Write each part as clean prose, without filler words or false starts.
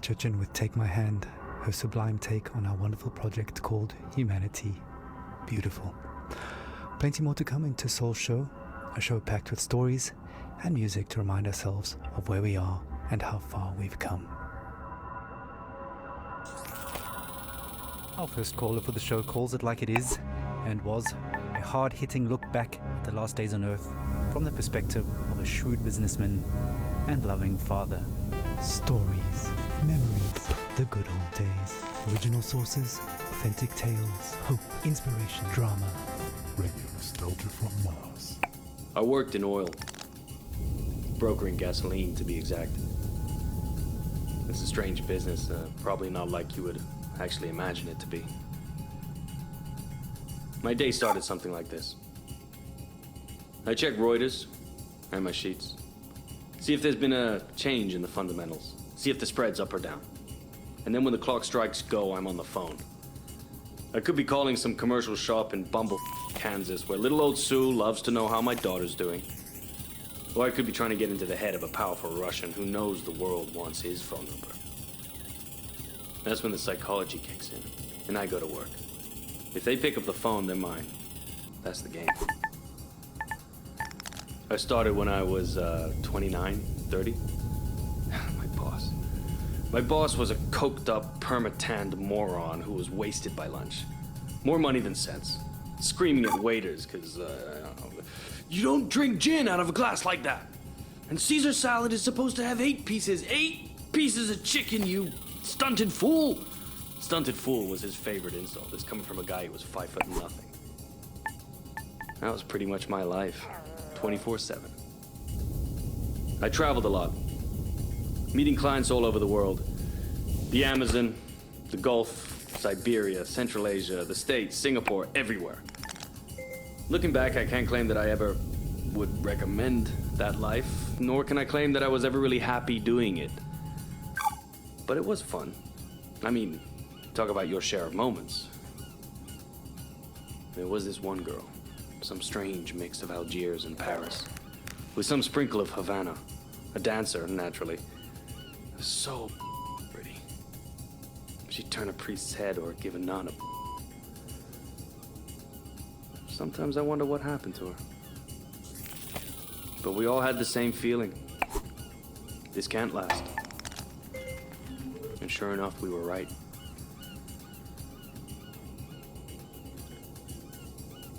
Churchin with Take My Hand, her sublime take on our wonderful project called Humanity. Beautiful. Plenty more to come into Soul's show, a show packed with stories and music to remind ourselves of where we are and how far we've come. Our first caller for the show calls it like it is, and was a hard-hitting look back at the last days on Earth from the perspective of a shrewd businessman and loving father. Stories, memories, the good old days, original sources, authentic tales, hope, inspiration, drama. Radio nostalgia from Mars. I worked in oil, brokering gasoline to be exact. It's a strange business, probably not like you would actually imagine it to be. My day started something like this. I check Reuters and my sheets. See if there's been a change in the fundamentals. See if the spread's up or down. And then when the clock strikes go, I'm on the phone. I could be calling some commercial shop in Bumble, Kansas, where little old Sue loves to know how my daughter's doing. Or I could be trying to get into the head of a powerful Russian who knows the world wants his phone number. That's when the psychology kicks in, and I go to work. If they pick up the phone, they're mine. That's the game. I started when I was 29, 30. My boss was a coked-up, perma-tanned moron who was wasted by lunch. More money than sense. Screaming at waiters because, you don't drink gin out of a glass like that. And Caesar salad is supposed to have 8 pieces. 8 pieces of chicken, you stunted fool. Stunted fool was his favorite insult. It's coming from a guy who was 5'0". That was pretty much my life, 24/7. I traveled a lot, meeting clients all over the world. The Amazon, the Gulf, Siberia, Central Asia, the States, Singapore, everywhere. Looking back, I can't claim that I ever would recommend that life, nor can I claim that I was ever really happy doing it. But it was fun. I mean, talk about your share of moments. There was this one girl, some strange mix of Algiers and Paris, with some sprinkle of Havana, a dancer, naturally. So pretty. She'd turn a priest's head or give a nun a... Sometimes I wonder what happened to her. But we all had the same feeling. This can't last. And sure enough, we were right.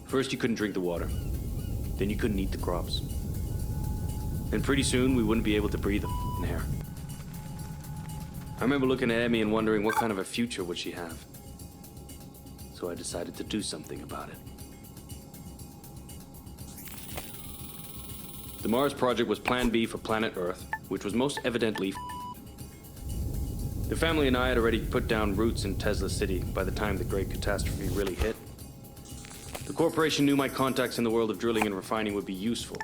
First, you couldn't drink the water. Then you couldn't eat the crops. And pretty soon, we wouldn't be able to breathe the air. I remember looking at Emmy and wondering what kind of a future would she have. So I decided to do something about it. The Mars project was Plan B for planet Earth, which was most evidently The family and I had already put down roots in Tesla City by the time the great catastrophe really hit. The corporation knew my contacts in the world of drilling and refining would be useful,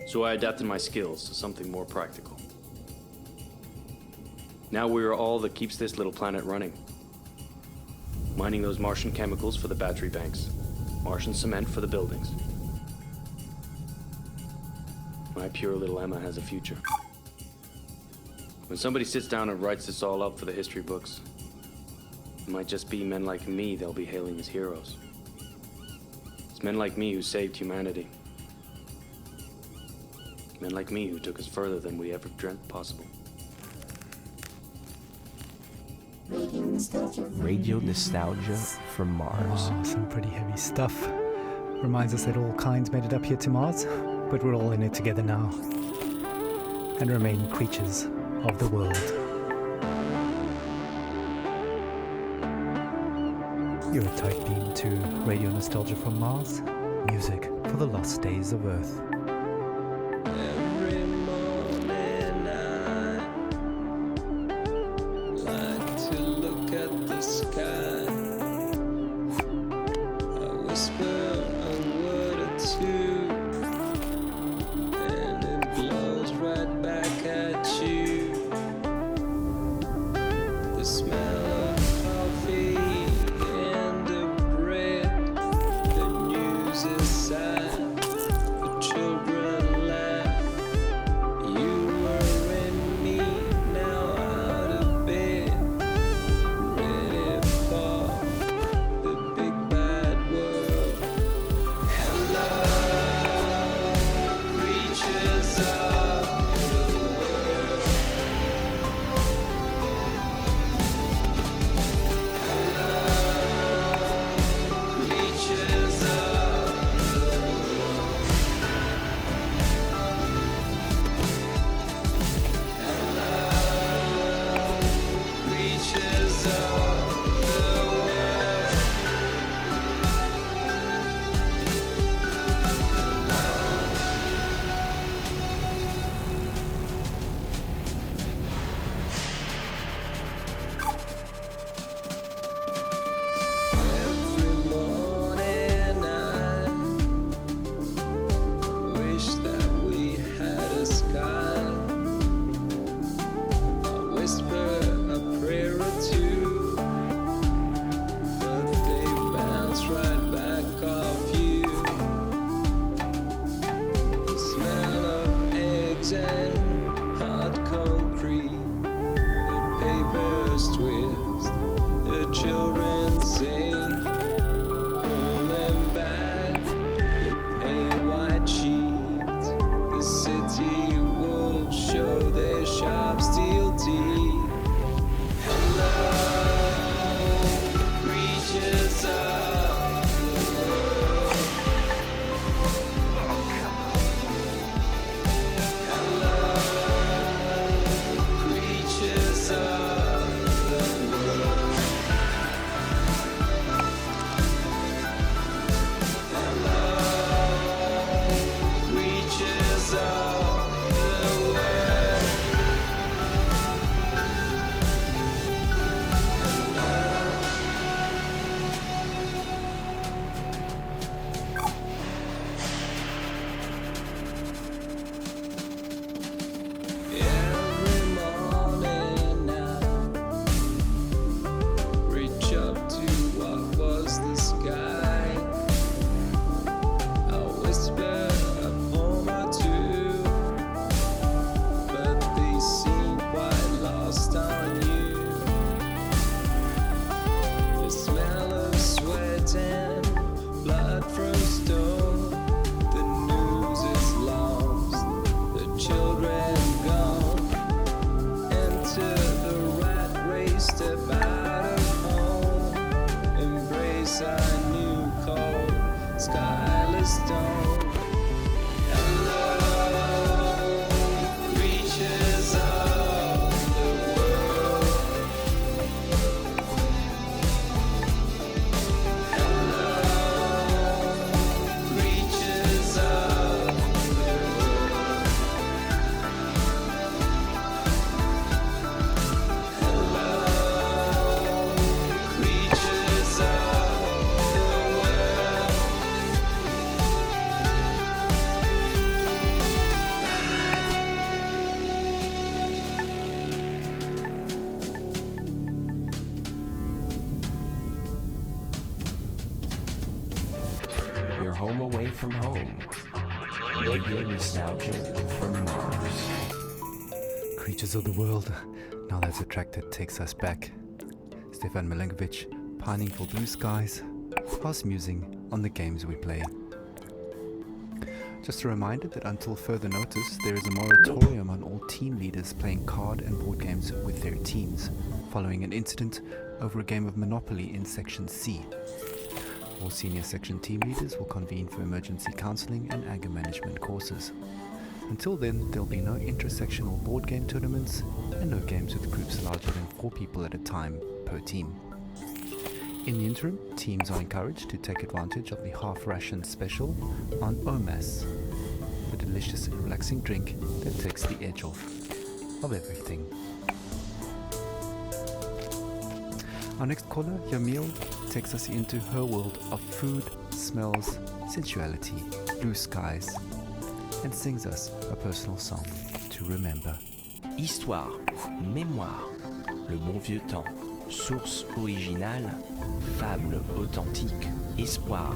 so I adapted my skills to something more practical. Now we are all that keeps this little planet running. Mining those Martian chemicals for the battery banks, Martian cement for the buildings. My pure little Emma has a future. When somebody sits down and writes this all up for the history books, it might just be men like me they'll be hailing as heroes. It's men like me who saved humanity. Men like me who took us further than we ever dreamt possible. Radio nostalgia from Mars. Oh, some pretty heavy stuff. Reminds us that all kinds made it up here to Mars, but we're all in it together now. And remain creatures of the world. You're a tight beam to Radio Nostalgia from Mars, music for the lost days of Earth. Every morning I like to look at the sky. I whisper a word or two, and it blows right back at you. The smell of coffee and the bread, the news is sad, the children laugh. You were in me, now out of bed. lost. The children sing, pulling back the pale white sheets. The city wolves show their sharp steel teeth. Hello, creatures of the world. Creatures of the world. Creatures of the world. Every morning I reach up to what was the sky. I whisper a poem or two, but they seem quite lost on you. The smell of sweat and blood from stone. The news is lost, the children gone. Enter the rat race, step out of home. Embrace our new cold, skyless dawn. Hello, creatures of the world. Hello, creatures of the world. Hello, creatures of the world. You're home away from home. Radio nostalgia from Mars. Creatures of the world. Now that's a track that takes us back. Stefan Milenkovic, pining for blue skies, fast musing on the games we play. Just a reminder that until further notice, there is a moratorium on all team leaders playing card and board games with their teams, following an incident over a game of Monopoly in Section C. All senior section team leaders will convene for emergency counseling and anger management courses. Until then, there'll be no intersectional board game tournaments and no games with groups larger than 4 people at a time per team. In the interim, teams are encouraged to take advantage of the half-ration special on OMAS, the delicious and relaxing drink that takes the edge off of everything. Our next caller, Yamil, takes us into her world of food, smells, sensuality, blue skies, and sings us a personal song to remember. Histoire, mémoire, le bon vieux temps, source originale, fable authentique, espoir,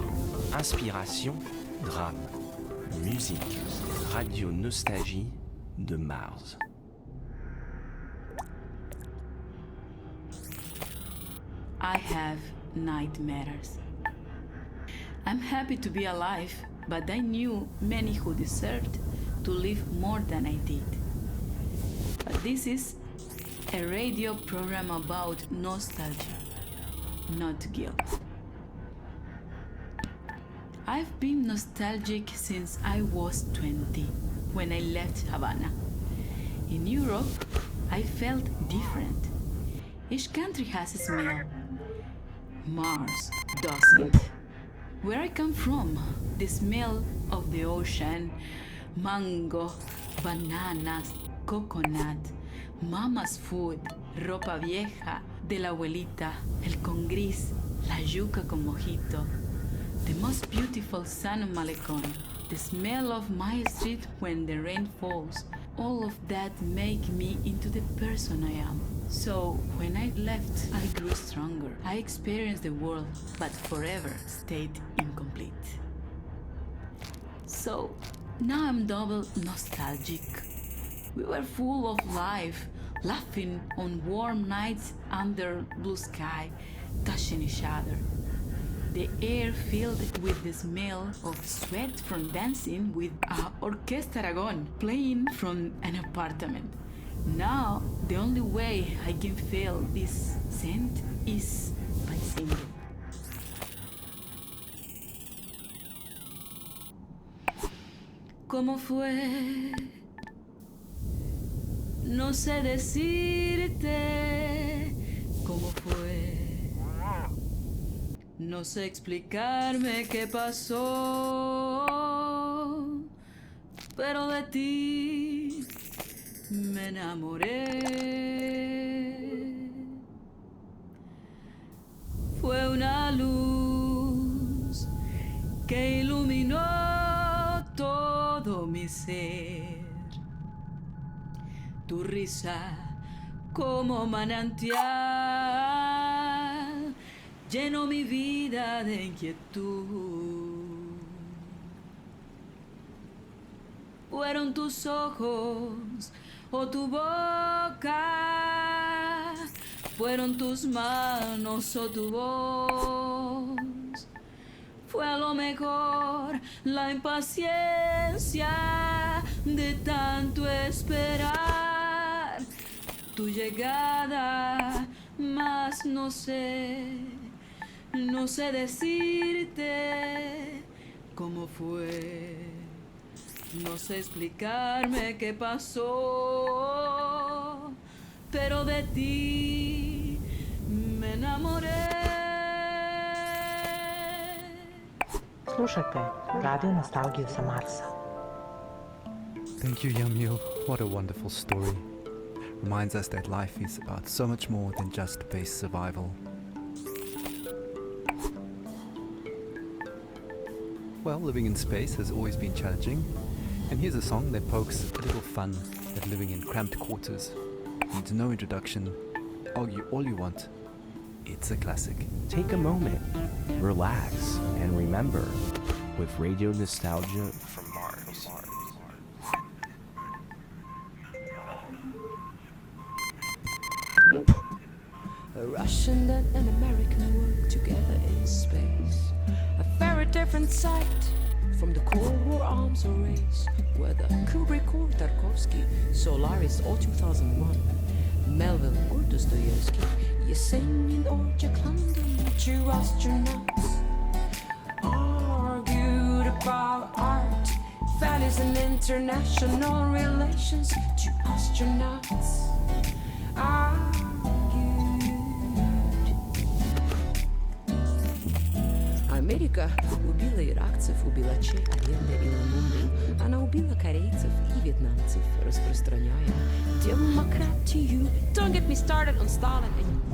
inspiration, drame, musique, radio nostalgie de Mars. I have nightmares. I'm happy to be alive, but I knew many who deserved to live more than I did. But this is a radio program about nostalgia, not guilt. I've been nostalgic since I was 20, when I left Havana. In Europe, I felt different. Each country has a smell. Mars doesn't. Where I come from, the smell of the ocean, mango, bananas, coconut, mama's food, ropa vieja, de la abuelita, el con gris, la yuca con mojito, the most beautiful sun on Malecón, the smell of my street when the rain falls, all of that make me into the person I am. So when I left, I grew stronger. I experienced the world, but forever stayed incomplete. So now I'm double nostalgic. We were full of life, laughing on warm nights under blue sky, touching each other. The air filled with the smell of sweat from dancing with a orchestra aragon playing from an apartment. Now, the only way I can feel this scent is by singing. ¿Cómo fue? No sé decirte cómo fue. No sé explicarme qué pasó, pero de ti me enamoré. Fue una luz que iluminó todo mi ser. Tu risa como manantial llenó mi vida de inquietud. Fueron tus ojos o tu boca, fueron tus manos o tu voz. Fue a lo mejor la impaciencia de tanto esperar tu llegada, mas no sé decirte cómo fue. No sé explicarme qué pasó, pero de ti me enamoré. Slušajte Radio Nostalgiju sa Marsa. Thank you, Yamil. What a wonderful story. Reminds us that life is about so much more than just base survival. Well, living in space has always been challenging, and here's a song that pokes a little fun at living in cramped quarters. Needs no introduction. Argue all you want. It's a classic. Take a moment, relax, and remember with Radio Nostalgia from Mars. A Russian and an American work together in space. A very different sight from the Cold War arms race, whether Kubrick or Tarkovsky, Solaris or 2001, Melville or Dostoevsky, Yesenin or Jack London, two astronauts argued about art, values and international relations. Two astronauts argued. Америка убила иракцев, убила Че, Алленде и Лумумбу. Она убила корейцев и вьетнамцев, распространяя демократию. Don't get me started on Stalin and